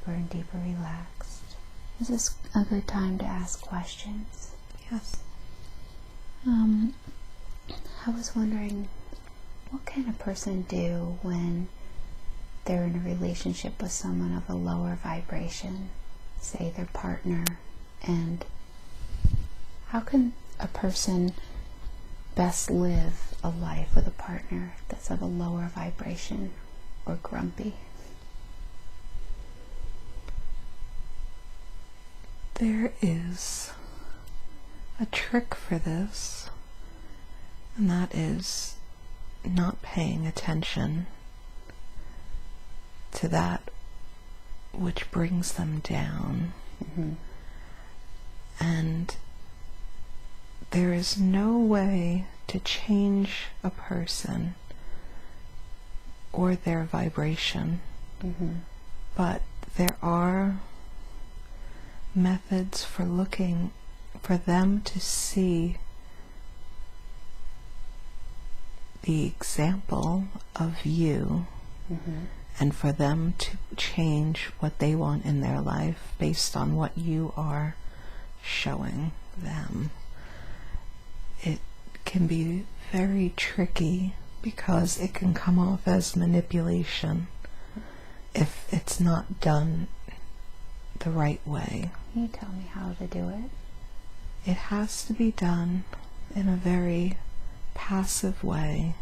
and deeper relaxed. Is this a good time to ask questions? Yes. I was wondering, what can a person do when they're in a relationship with someone of a lower vibration, say their partner, and how can a person best live a life with a partner that's of a lower vibration or grumpy? There is a trick for this, and that is not paying attention to that which brings them down. Mm-hmm. And there is no way to change a person or their vibration, Mm-hmm. but there are methods for looking for them to see the example of you, Mm-hmm. and for them to change what they want in their life based on what you are showing them. It can be very tricky because it can come off as manipulation if it's not done the right way. Can you tell me how to do it? It has to be done in a very passive way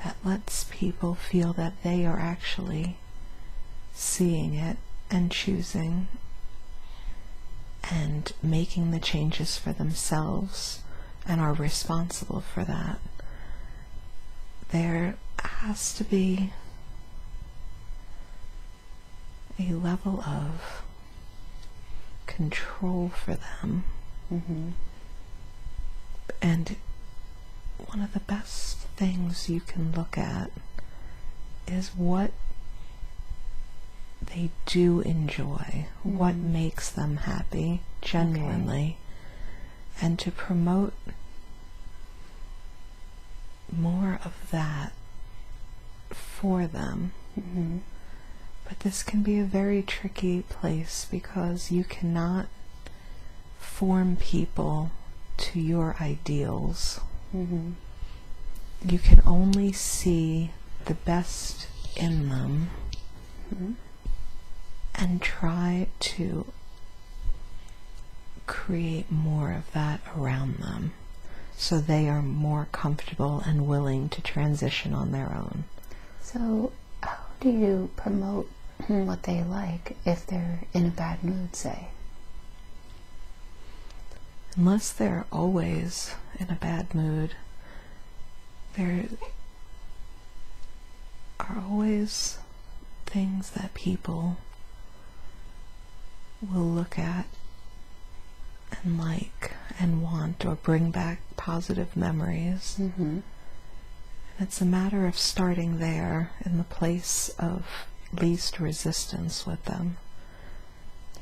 that lets people feel that they are actually seeing it and choosing and making the changes for themselves and are responsible for that. There has to be a level of control for them. Mm-hmm. And one of the best things you can look at is what they do enjoy, what makes them happy genuinely, and to promote more of that for them. Mm-hmm. But this can be a very tricky place because you cannot form people to your ideals. Mm-hmm. You can only see the best in them, Mm-hmm. and try to create more of that around them so they are more comfortable and willing to transition on their own. So how do you promote what they like if they're in a bad mood, say? Unless they're always in a bad mood, there are always things that people will look at and like and want or bring back positive memories. Mm-hmm. And it's a matter of starting there in the place of least resistance with them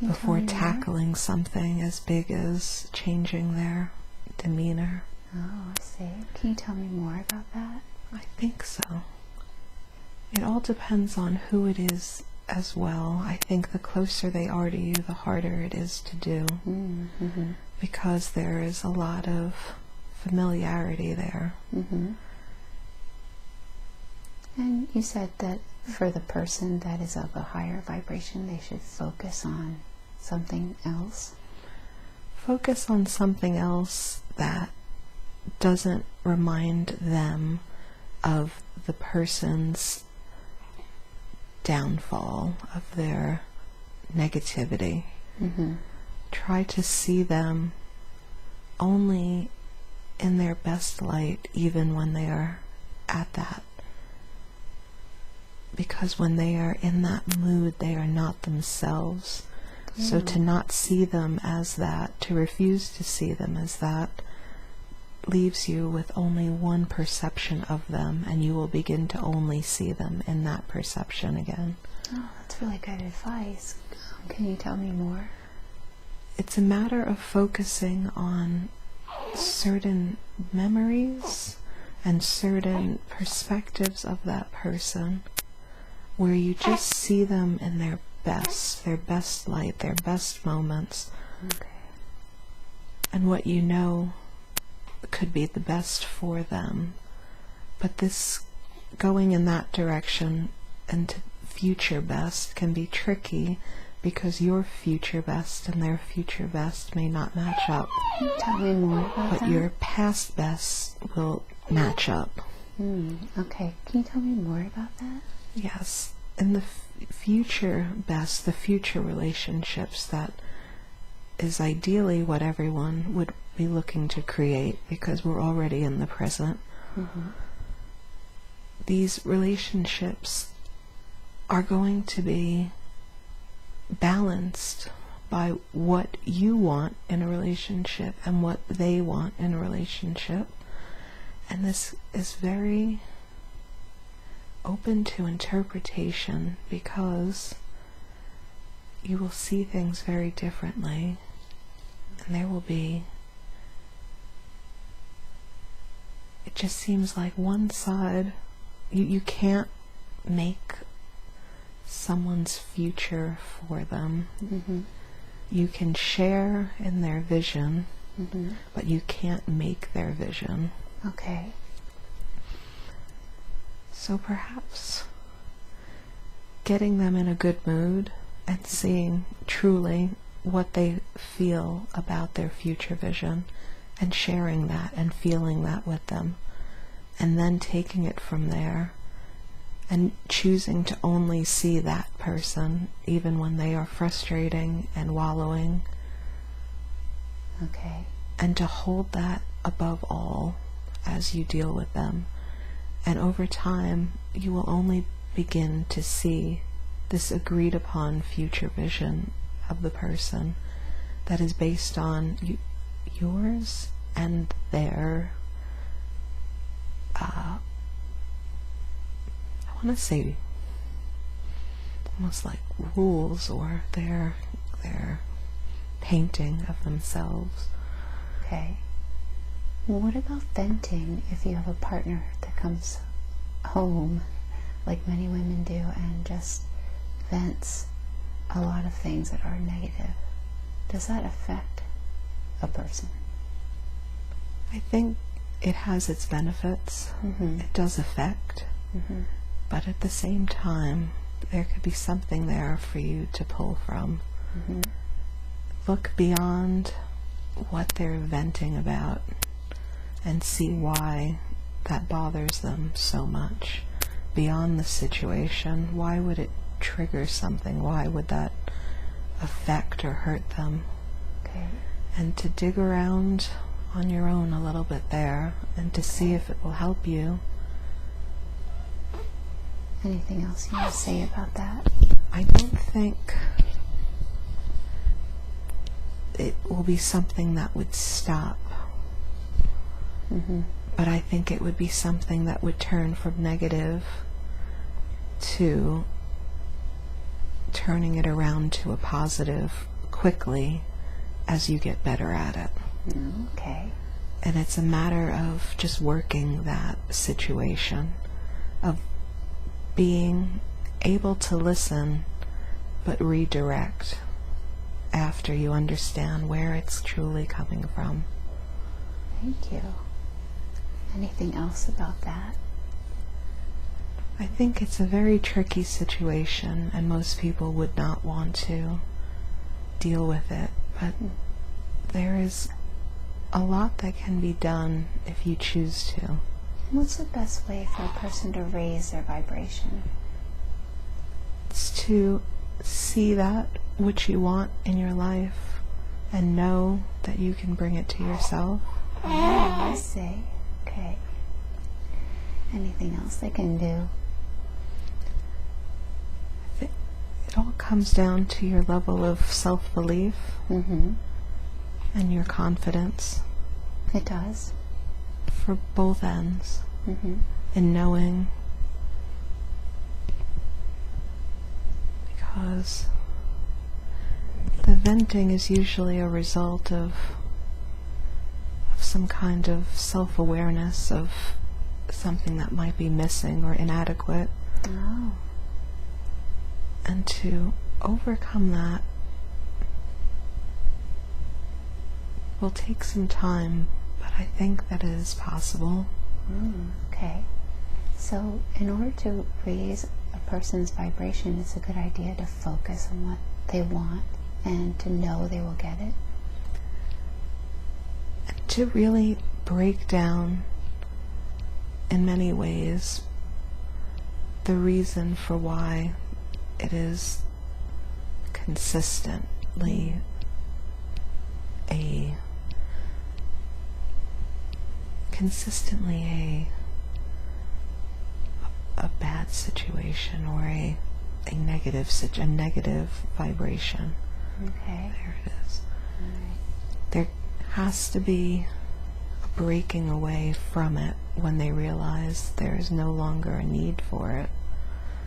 before tackling something as big as changing their demeanor. Oh, I see. Can you tell me more about that? I think so. It all depends on who it is as well. I think the closer they are to you, the harder it is to do, Mm-hmm. because there is a lot of familiarity there. Mm-hmm. And you said that for the person that is of a higher vibration, they should focus on something else. Focus on something else that doesn't remind them of the person's downfall, of their negativity. Mm-hmm. Try to see them only in their best light, even when they are at that. Because when they are in that mood, they are not themselves. So to not see them as that, to refuse to see them as that, leaves you with only one perception of them, and you will begin to only see them in that perception again. Oh, that's really good advice. Can you tell me more? It's a matter of focusing on certain memories and certain perspectives of that person where you just see them in their best, their best light, their best moments. Okay. And what you know could be the best for them. But this going in that direction and to future best can be tricky because your future best and their future best may not match up. Can you tell me more about that? But your past best will match up. Okay. Can you tell me more about that? Yes. In the future best, the future relationships, that is ideally what everyone would be looking to create because we're already in the present. These relationships are going to be balanced by what you want in a relationship and what they want in a relationship. And this is very open to interpretation because you will see things very differently, and there will be, it just seems like one side, you can't make someone's future for them. You can share in their vision, but you can't make their vision. Okay. So perhaps getting them in a good mood and seeing truly what they feel about their future vision and sharing that and feeling that with them, and then taking it from there and choosing to only see that person even when they are frustrating and wallowing. Okay. And to hold that above all as you deal with them. And over time, you will only begin to see this agreed upon future vision of the person that is based on yours and their, I want to say almost like rules, or their painting of themselves. Okay. Well, what about venting if you have a partner that comes home, like many women do, and just vents a lot of things that are negative? Does that affect a person? I think it has its benefits. It does affect, but at the same time, there could be something there for you to pull from. Look beyond what they're venting about and see why that bothers them so much. Beyond the situation, why would it trigger something? Why would that affect or hurt them? Okay. And to dig around on your own a little bit there and to see if it will help you. Anything else you want to say about that? I don't think it will be something that would stop. But I think it would be something that would turn from negative to turning it around to a positive quickly as you get better at it. Okay. And it's a matter of just working that situation, of being able to listen but redirect after you understand where it's truly coming from. Thank you. Anything else about that? I think it's a very tricky situation, and most people would not want to deal with it, but there is a lot that can be done if you choose to. What's the best way for a person to raise their vibration? It's to see that which you want in your life and know that you can bring it to yourself. Oh, I see. Okay. Anything else they can do? It all comes down to your level of self-belief and your confidence. It does. For both ends. In knowing. Because the venting is usually a result of some kind of self-awareness of something that might be missing or inadequate. Oh. And to overcome that will take some time, but I think that it is possible. Okay. So in order to raise a person's vibration, it's a good idea to focus on what they want and to know they will get it. And to really break down, in many ways, the reason for why it is consistently a bad situation, or a negative vibration. Okay. There it is. All right. There has to be a breaking away from it when they realize there is no longer a need for it,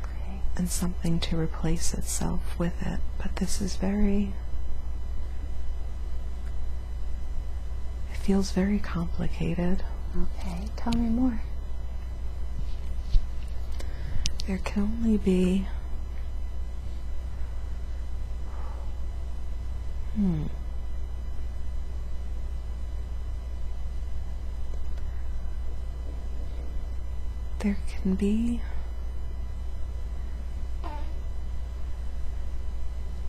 Okay. and something to replace itself with it. But this is it feels very complicated. Okay. Tell me more. There can only be there can be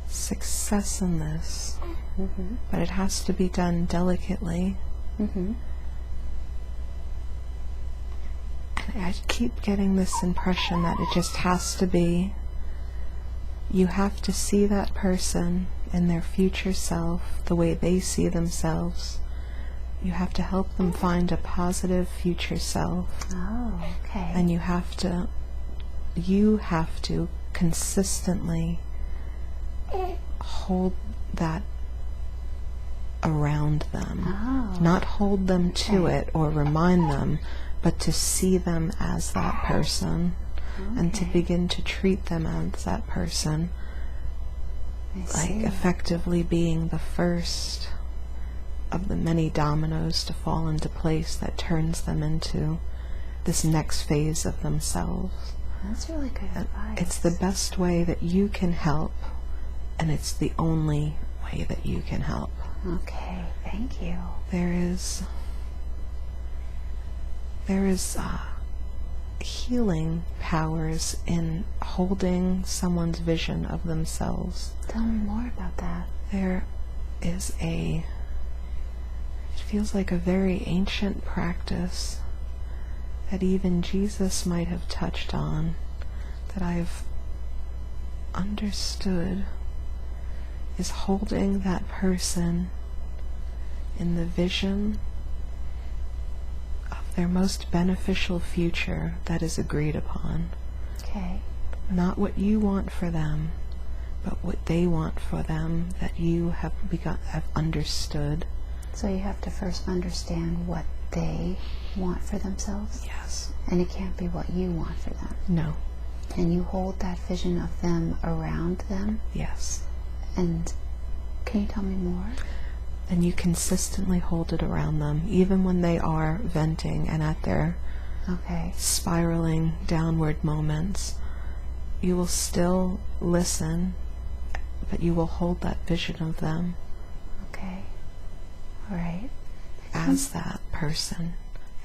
success in this, but it has to be done delicately. And I keep getting this impression that it just has to be, you have to see that person in their future self the way they see themselves. You have to help them find a positive future self. Oh, okay. And you have to consistently hold that around them. Oh. Not hold them to it or remind them, but to see them as that person, and to begin to treat them as that person, like effectively being the first of the many dominoes to fall into place that turns them into this next phase of themselves. That's really good advice. It's the best way that you can help, and it's the only way that you can help. Okay, thank you. There is healing powers in holding someone's vision of themselves. Tell me more about that. There is it feels like a very ancient practice that even Jesus might have touched on, that I've understood, is holding that person in the vision of their most beneficial future that is agreed upon. Okay. Not what you want for them, but what they want for them, that you have understood. So you have to first understand what they want for themselves? Yes. And it can't be what you want for them. No. And you hold that vision of them around them? Yes. And can you tell me more? And you consistently hold it around them, even when they are venting and at their spiraling downward moments. You will still listen, but you will hold that vision of them. Okay. All right. As that person,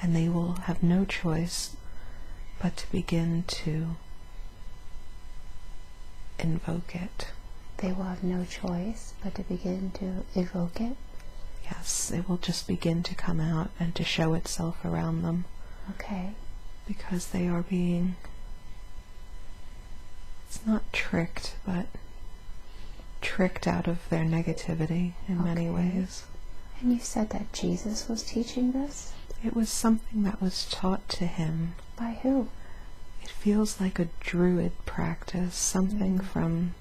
and they will have no choice but to begin to invoke it. They will have no choice but to begin to evoke it? Yes, it will just begin to come out and to show itself around them. Okay. Because they are being, it's not tricked, but tricked out of their negativity in many ways. And you said that Jesus was teaching this? It was something that was taught to him. By who? It feels like a druid practice, something from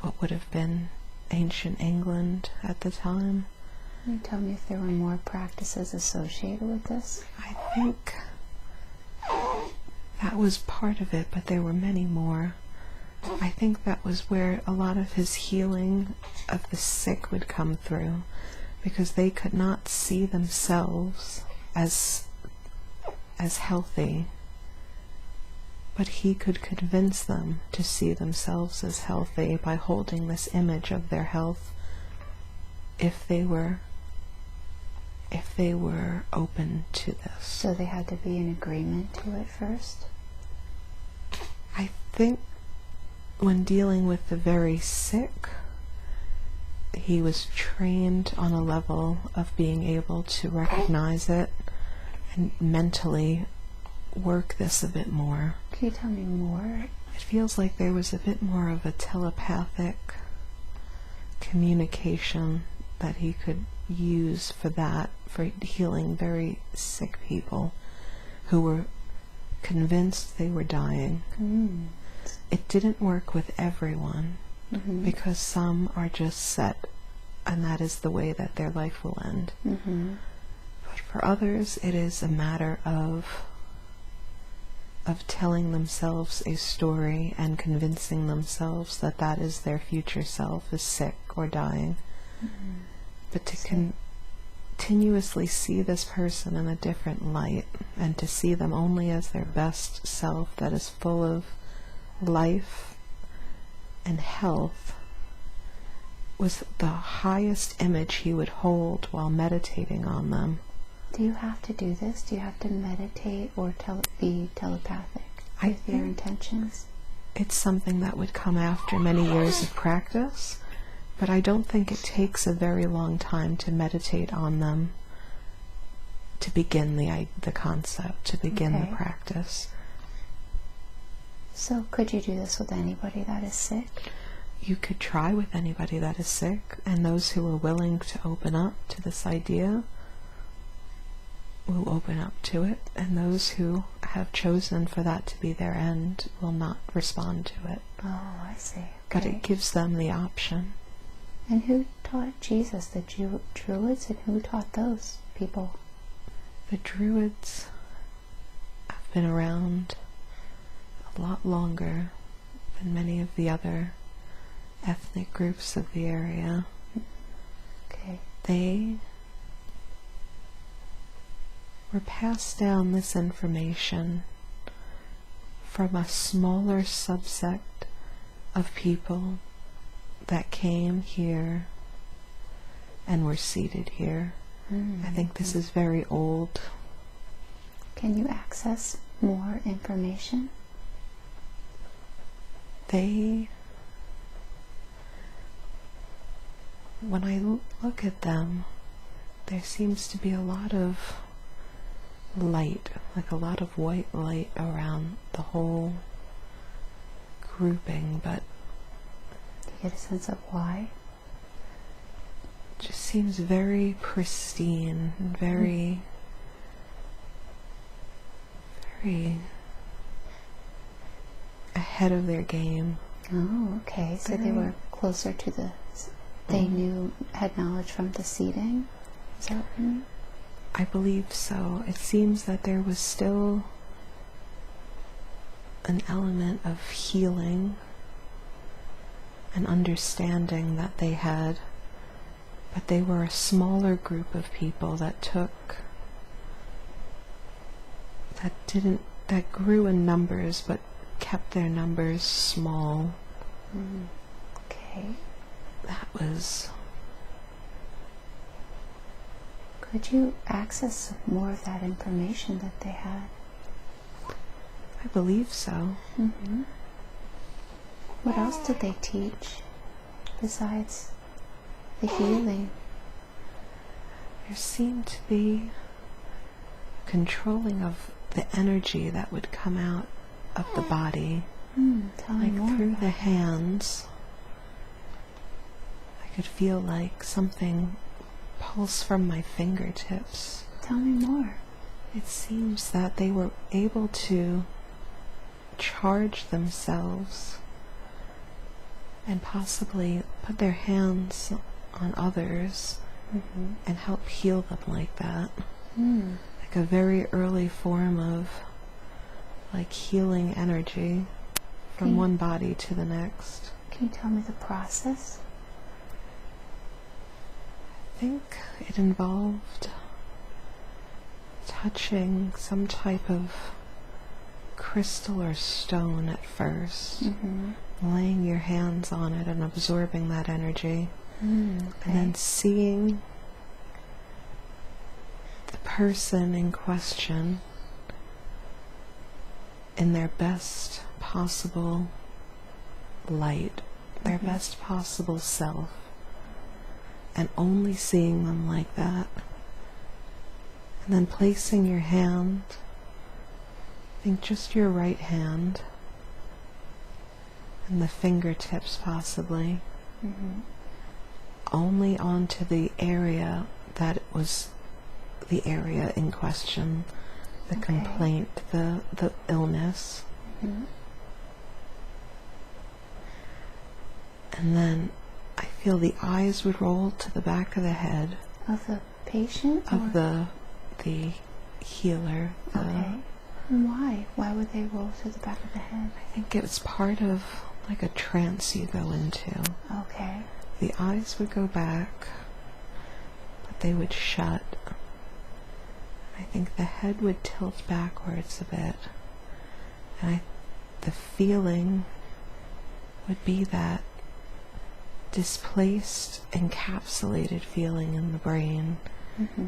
what would have been ancient England at the time. Can you tell me if there were more practices associated with this? I think that was part of it, but there were many more. I think that was where a lot of his healing of the sick would come through, because they could not see themselves as healthy But he could convince them to see themselves as healthy by holding this image of their health if they were open to this. So they had to be in agreement to it first? I think when dealing with the very sick, he was trained on a level of being able to recognize it and mentally work this a bit more. Can you tell me more? It feels like there was a bit more of a telepathic communication that he could use for that, for healing very sick people who were convinced they were dying. It didn't work with everyone, because some are just set and that is the way that their life will end. But for others, it is a matter of telling themselves a story and convincing themselves that that is their future self is sick or dying. But to continuously see this person in a different light and to see them only as their best self that is full of life and health was the highest image he would hold while meditating on them. Do you have to do this? Do you have to meditate or be telepathic with your intentions? It's something that would come after many years of practice, but I don't think it takes a very long time to meditate on them to begin the concept, to begin the practice. So could you do this with anybody that is sick? You could try with anybody that is sick, and those who are willing to open up to this idea will open up to it, and those who have chosen for that to be their end will not respond to it. Oh, I see. Okay. But it gives them the option. And who taught Jesus? The Druids? And who taught those people? The Druids have been around a lot longer than many of the other ethnic groups of the area. Okay. They were passed down this information from a smaller subset of people that came here and were seated here. I think this is very old. Can you access more information? When I look at them, there seems to be a lot of light, like a lot of white light around the whole grouping, but Do you get a sense of why? it just seems very pristine, very ahead of their game. Oh, okay. So they were closer to the... They had knowledge from the seating? Is that what you mean? I believe so. It seems that there was still an element of healing and understanding that they had, but they were a smaller group of people that grew in numbers but kept their numbers small. Okay. That was... Could you access more of that information that they had? I believe so. What else did they teach besides the healing? There seemed to be controlling of the energy that would come out of the body, Tell me more through about the that. hands. I could feel like something pulse from my fingertips. Tell me more. It seems that they were able to charge themselves and possibly put their hands on others and help heal them like that. Like a very early form of like healing energy from one body to the next. Can you tell me the process? I think it involved touching some type of crystal or stone at first, laying your hands on it and absorbing that energy, and then seeing the person in question in their best possible light, their best possible self, and only seeing them like that. And then placing your hand, I think just your right hand, and the fingertips possibly, only onto the area that was the area in question, the complaint, the illness. And then I feel the eyes would roll to the back of the head. Of the patient? Of the healer. Okay. Why? Why would they roll to the back of the head? I think it's part of like a trance you go into. Okay. The eyes would go back, but they would shut. I think the head would tilt backwards a bit. And the feeling would be that displaced, encapsulated feeling in the brain,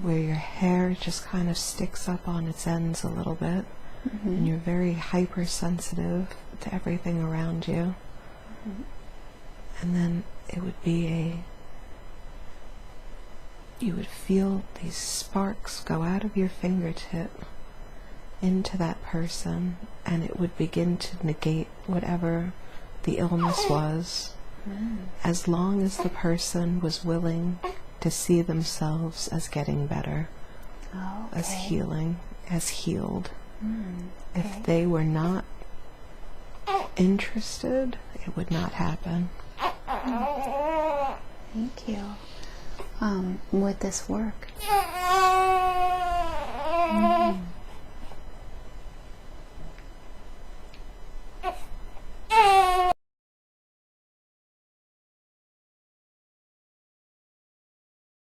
where your hair just kind of sticks up on its ends a little bit, and you're very hypersensitive to everything around you. And then it would be you would feel these sparks go out of your fingertip into that person, and it would begin to negate whatever the illness was, as long as the person was willing to see themselves as getting better, as healing, as healed. If they were not interested, it would not happen. Thank you. Would this work?